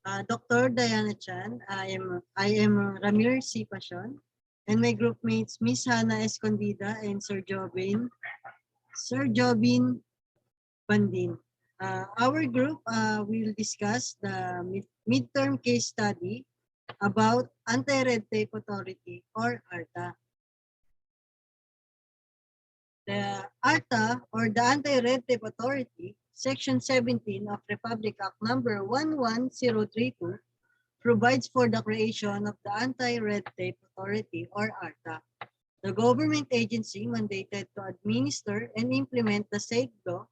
Dr. Diana Chan. I am Ramir C. Pasion, and my group mates Miss Hannah Escondida and Sir Jobin Bandin. Our group will discuss the midterm case study about Anti-Red Tape Authority or ARTA. The ARTA or the Anti-Red Tape Authority, Section 17 of Republic Act number 11032 provides for the creation of the Anti-Red Tape Authority or ARTA, the government agency mandated to administer and implement the said law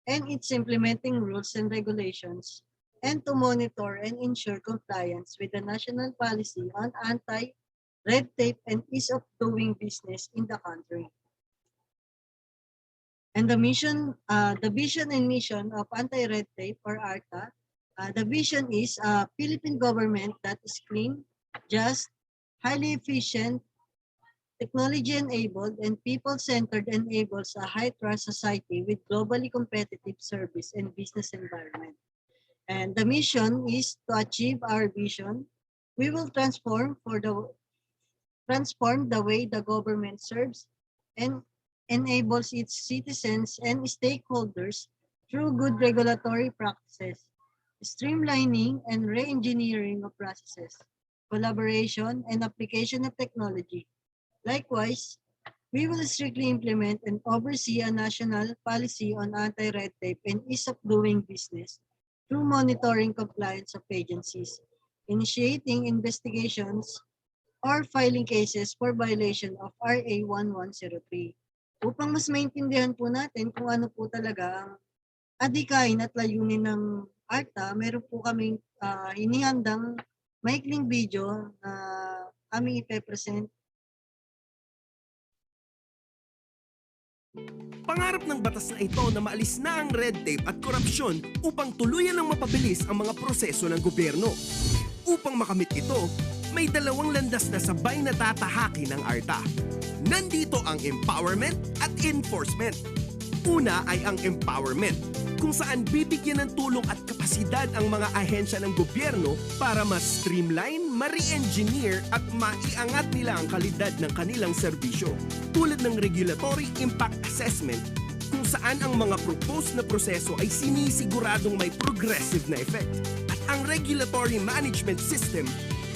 and its implementing rules and regulations, and to monitor and ensure compliance with the national policy on anti-red tape and ease of doing business in the country. And the vision and mission of Anti-Red Tape or ARTA, the vision is a Philippine government that is clean, just, highly efficient, technology-enabled, and people-centered, enables a high-trust society with globally competitive service and business environment. And the mission is to achieve our vision. We will transform the way the government serves and enables its citizens and stakeholders through good regulatory practices, streamlining and re-engineering of processes, collaboration, and application of technology. Likewise, we will strictly implement and oversee a national policy on anti-red tape and ease of doing business through monitoring compliance of agencies, initiating investigations, or filing cases for violation of RA 1103. Upang mas maintindihan po natin kung ano po talaga ang adhikain at layunin ng ARTA, meron po kaming inihandang maikling video na aming ipe-present. Pangarap ng batas na ito na maalis na ang red tape at korupsyon upang tuluyan ng mapabilis ang mga proseso ng gobyerno. Upang makamit ito, may dalawang landas na sabay na tatahaki ng ARTA. Nandito ang empowerment at enforcement. Una ay ang empowerment, kung saan bibigyan ng tulong at kapasidad ang mga ahensya ng gobyerno para mas streamline, ma-re-engineer at maiangat nila ang kalidad ng kanilang serbisyo. Tulad ng regulatory impact assessment, kung saan ang mga proposed na proseso ay sinisiguradong may progressive na effect. At ang regulatory management system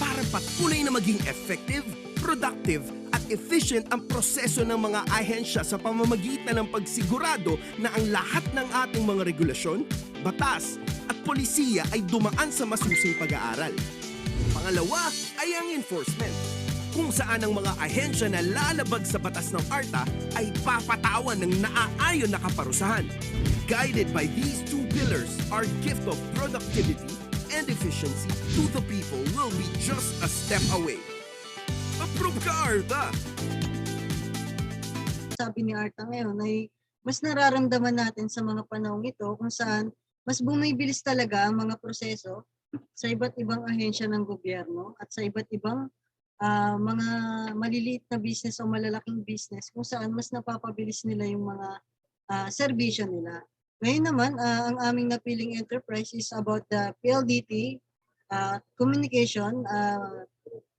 para patuloy na maging effective, productive, at efficient ang proseso ng mga ahensya sa pamamagitan ng pagsigurado na ang lahat ng ating mga regulasyon, batas, at polisiya ay dumaan sa masusing pag-aaral. Pangalawa ay ang enforcement, kung saan ang mga ahensya na lalabag sa batas ng ARTA ay papatawan ng naaayon na kaparusahan. Guided by these two pillars, our gift of productivity and efficiency to the people will be just a step away. Approve ka, ARTA! Sabi ni ARTA ngayon ay mas nararamdaman natin sa mga panahong ito kung saan mas bumibilis talaga ang mga proseso sa iba't ibang ahensya ng gobyerno at sa iba't ibang mga maliliit na business o malalaking business kung saan mas napapabilis nila yung mga serbisyo nila. Ngayon naman, ang aming napiling enterprise is about the PLDT communication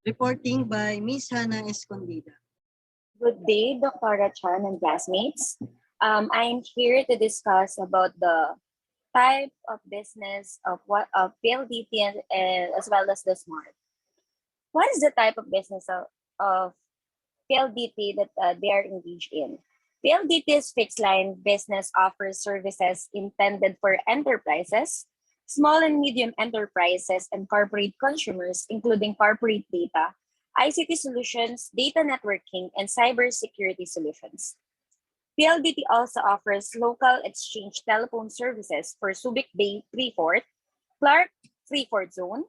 reporting by Miss Hannah Escondida. Good day, Dr. Chan and classmates. I'm here to discuss about the type of business of PLDT as well as the SMART. What is the type of business of PLDT that they are engaged in? PLDT's fixed line business offers services intended for enterprises, small and medium enterprises, and corporate consumers, including corporate data, ICT solutions, data networking, and cybersecurity solutions. PLDT also offers local exchange telephone services for Subic Bay 3-4, Clark 3-4 Zone,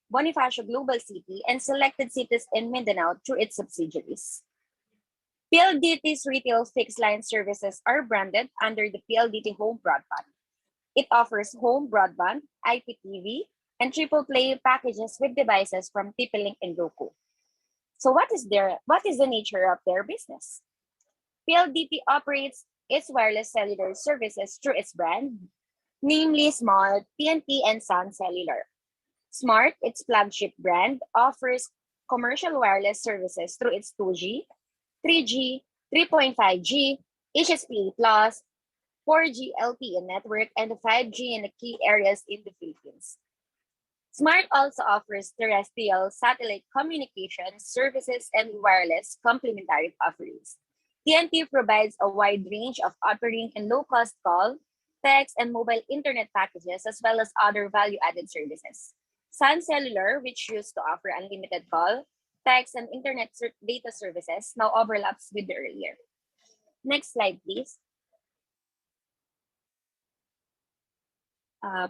Bonifacio Global City, and selected cities in Mindanao through its subsidiaries. PLDT's retail fixed line services are branded under the PLDT Home Broadband. It offers home broadband, IPTV, and triple play packages with devices from TP-Link and Roku. So what is the nature of their business? PLDT operates its wireless cellular services through its brand, namely Smart, TNT, and Sun Cellular. Smart, its flagship brand, offers commercial wireless services through its 2G, 3G, 3.5G, HSPA+, 4G LTE network, and 5G in the key areas in the Philippines. Smart also offers terrestrial satellite communication services and wireless complementary offerings. TNT provides a wide range of offering and low-cost call, text, and mobile internet packages, as well as other value-added services. Sun Cellular, which used to offer unlimited call, text, and internet data services, now overlaps with the earlier. Next slide, please.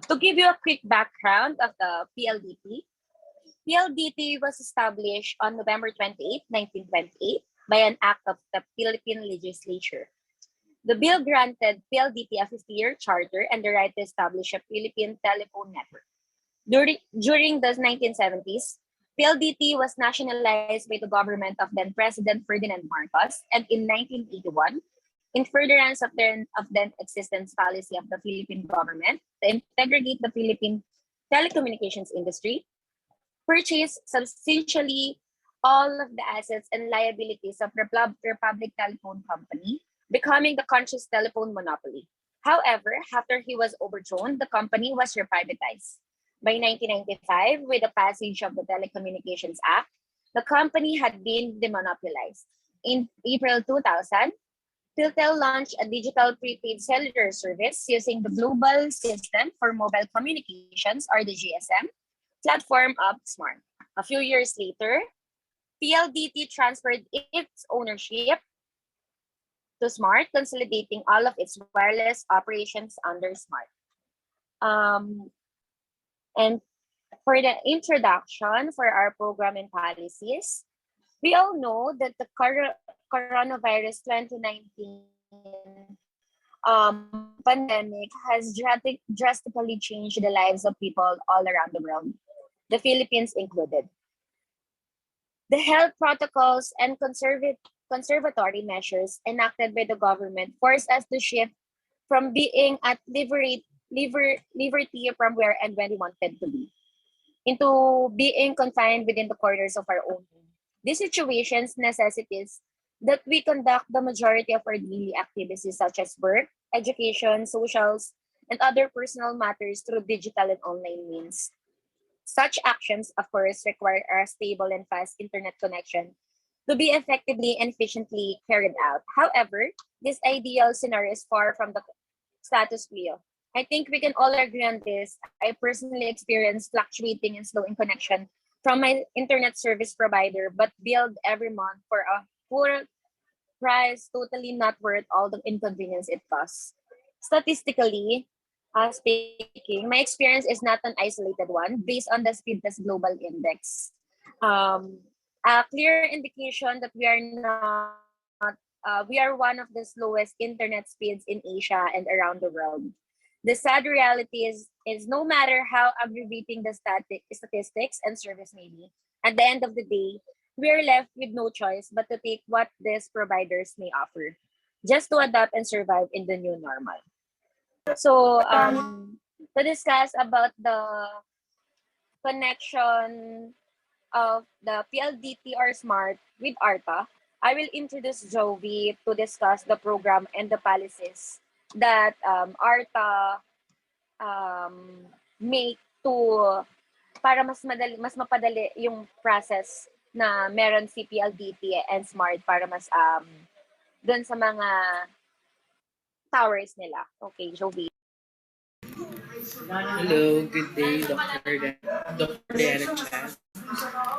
To give you a quick background of the PLDT, PLDT was established on November 28, 1928 by an act of the Philippine legislature. The bill granted PLDT a 50-year charter and the right to establish a Philippine telephone network. During the 1970s, PLDT was nationalized by the government of then President Ferdinand Marcos, and in 1981, in furtherance of the existence policy of the Philippine government to integrate the Philippine telecommunications industry, purchased substantially all of the assets and liabilities of Republic Telephone Company, becoming the country's telephone monopoly. However, after he was overthrown, the company was reprivatized. By 1995, with the passage of the Telecommunications Act, the company had been demonopolized. In April 2000, Philtel launched a digital prepaid cellular service using the Global System for Mobile Communications, or the GSM, platform of Smart. A few years later, PLDT transferred its ownership to Smart, consolidating all of its wireless operations under Smart. And for the introduction for our program and policies, we all know that the coronavirus 2019 pandemic has drastically changed the lives of people all around the world, the Philippines included. The health protocols and conservatory measures enacted by the government forced us to shift from being at liberty from where and when we wanted to be, into being confined within the corners of our own home. These situations necessitates that we conduct the majority of our daily activities such as work, education, socials, and other personal matters through digital and online means. Such actions, of course, require a stable and fast internet connection to be effectively and efficiently carried out. However, this ideal scenario is far from the status quo. I think we can all agree on this. I personally experienced fluctuating and slowing connection from my internet service provider, but billed every month for a poor price, totally not worth all the inconvenience it costs. Statistically speaking, my experience is not an isolated one based on the Speedtest Global Index. A clear indication that we are one of the slowest internet speeds in Asia and around the world. The sad reality is no matter how aggravating the statistics and service may be, at the end of the day, we are left with no choice but to take what these providers may offer, just to adapt and survive in the new normal. So, to discuss about the connection of the PLDT or SMART with ARTA, I will introduce Jovi to discuss the program and the policies that ARTA make to para mas mapadali yung process na meron si PLDT and SMART para mas dun sa mga towers nila. Okay, Jovi. Hello, good day, Dr. Diana Chan.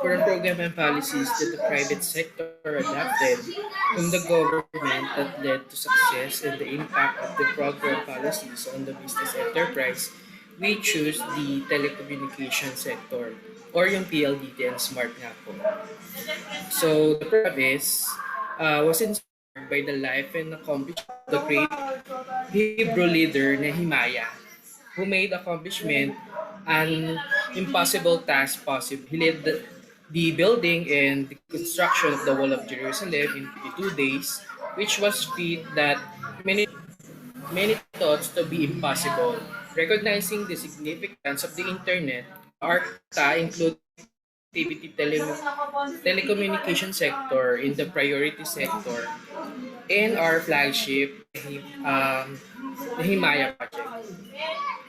For the program and policies that the private sector adopted from the government that led to success and the impact of the program policies on the business enterprise, we choose the telecommunication sector or yung PLDT and SMART nga po. So the program was inspired by the life and accomplishment of the great Hebrew leader Nehemiah, who made accomplishment an impossible task possible. He led the building and the construction of the Wall of Jerusalem in 52 days, which was feat that many thought to be impossible. Recognizing the significance of the internet, ARTA include activity telecommunication sector in the priority sector and our flagship, the Himaya project.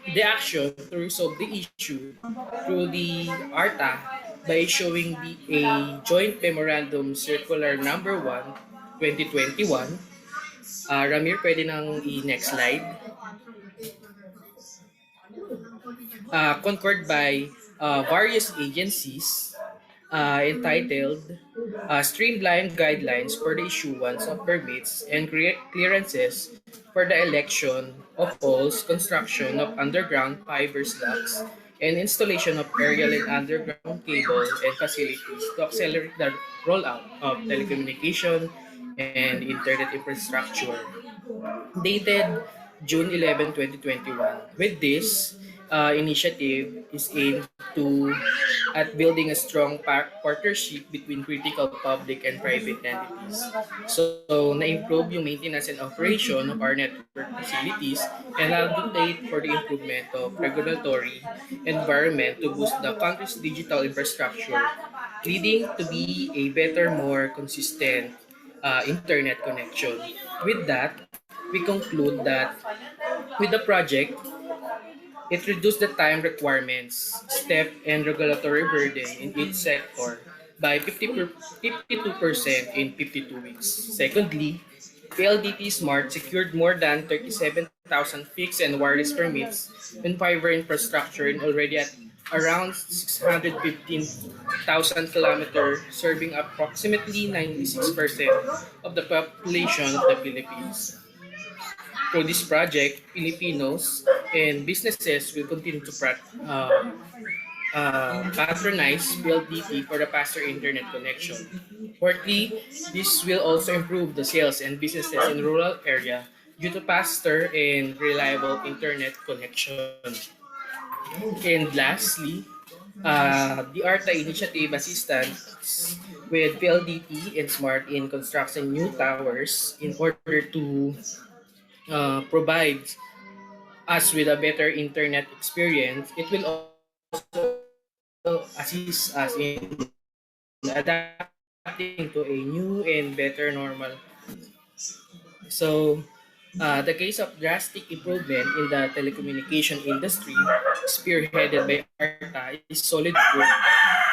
The action to resolve the issue through the ARTA by issuing a joint memorandum circular number 1, 2021. Ramir, pwede nang i-next slide. Concord by various agencies entitled Streamlined Guidelines for the Issuance of Permits and Clearances for the Election of Poles, Construction of Underground Fiber Slabs, and Installation of Aerial and Underground Cable and Facilities to accelerate the rollout of telecommunication and internet infrastructure, dated June 11, 2021. With this initiative is aimed to at building a strong partnership between critical public and private entities. So, na-improve yung maintenance and operation of our network facilities and advocate for the improvement of regulatory environment to boost the country's digital infrastructure, leading to be a better, more consistent internet connection. With that, we conclude that with the project, it reduced the time requirements, step, and regulatory burden in each sector by 52% in 52 weeks. Secondly, PLDT Smart secured more than 37,000 fixed and wireless permits in fiber infrastructure and already at around 615,000 kilometers, serving approximately 96% of the population of the Philippines. Through this project, Filipinos and businesses will continue to patronize PLDT for the faster internet connection. Fourthly, this will also improve the sales and businesses in rural area due to faster and reliable internet connection. And lastly, the ARTA initiative assistance with PLDT and Smart in constructing new towers in order to provide us with a better internet experience. It will also assist us in adapting to a new and better normal. So, the case of drastic improvement in the telecommunication industry, spearheaded by ARTA, is solid proof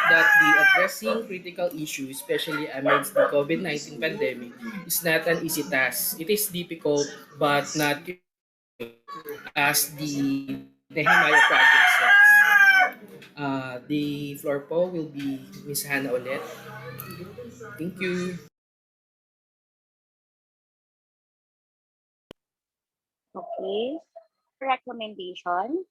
that the addressing critical issues, especially amidst the COVID-19 pandemic, is not an easy task. It is difficult but not as the Nehemiah project says. The floor po will be Miss Hannah ulit. Thank you. Okay. Recommendation.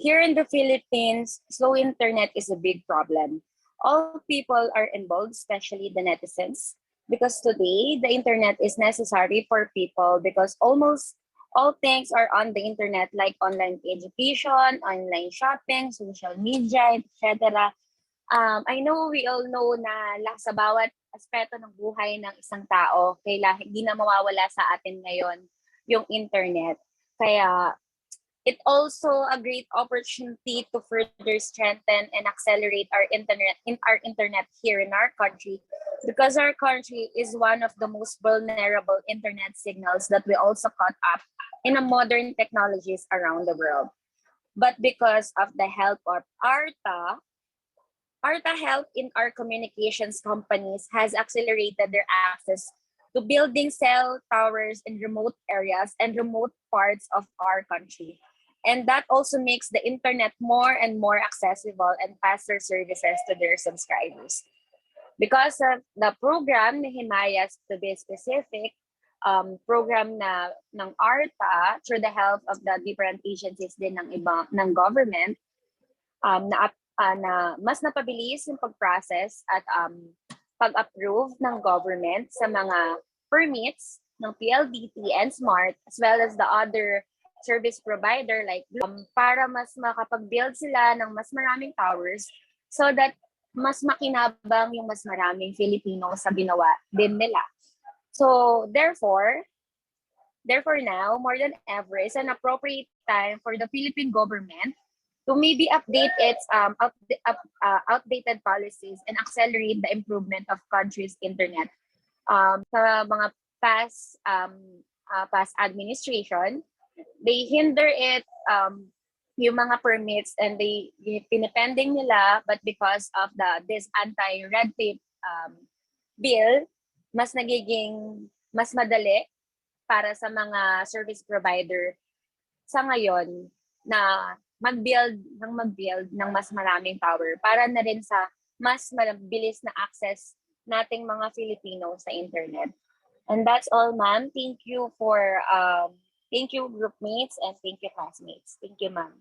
Here in the Philippines, slow internet is a big problem. All people are involved, especially the netizens, because today the internet is necessary for people because almost all things are on the internet like online education, online shopping, social media, etc. I know we all know na sa bawat aspeto ng buhay ng isang tao, hindi na mawawala sa atin ngayon yung internet. Kaya it also a great opportunity to further strengthen and accelerate our internet here in our country, because our country is one of the most vulnerable internet signals that we also caught up in a modern technologies around the world. But because of the help of ARTA help in our communications companies has accelerated their access to building cell towers in remote areas and remote parts of our country. And that also makes the internet more and more accessible and faster services to their subscribers. Because of the program ni Himayas, to be specific, program ng ARTA through the help of the different agencies din ng government, na mas napabilis yung pag-process at pag-approve ng government sa mga permits ng PLDT and Smart, as well as the other service provider like para mas makapag-build sila ng mas maraming towers so that mas makinabang yung mas maraming Filipino sa ginawa din nila. So therefore now, more than ever, is an appropriate time for the Philippine government to maybe update its outdated policies and accelerate the improvement of country's internet. Sa mga past administration, they hinder it, yung mga permits, and they pinipending nila, but because of this anti-red tape bill, mas madali para sa mga service provider sa ngayon na mag-build ng mas maraming tower para na rin sa mas mabilis na access nating mga Filipino sa internet. And that's all, ma'am. Thank you, groupmates, and thank you, classmates. Thank you, ma'am.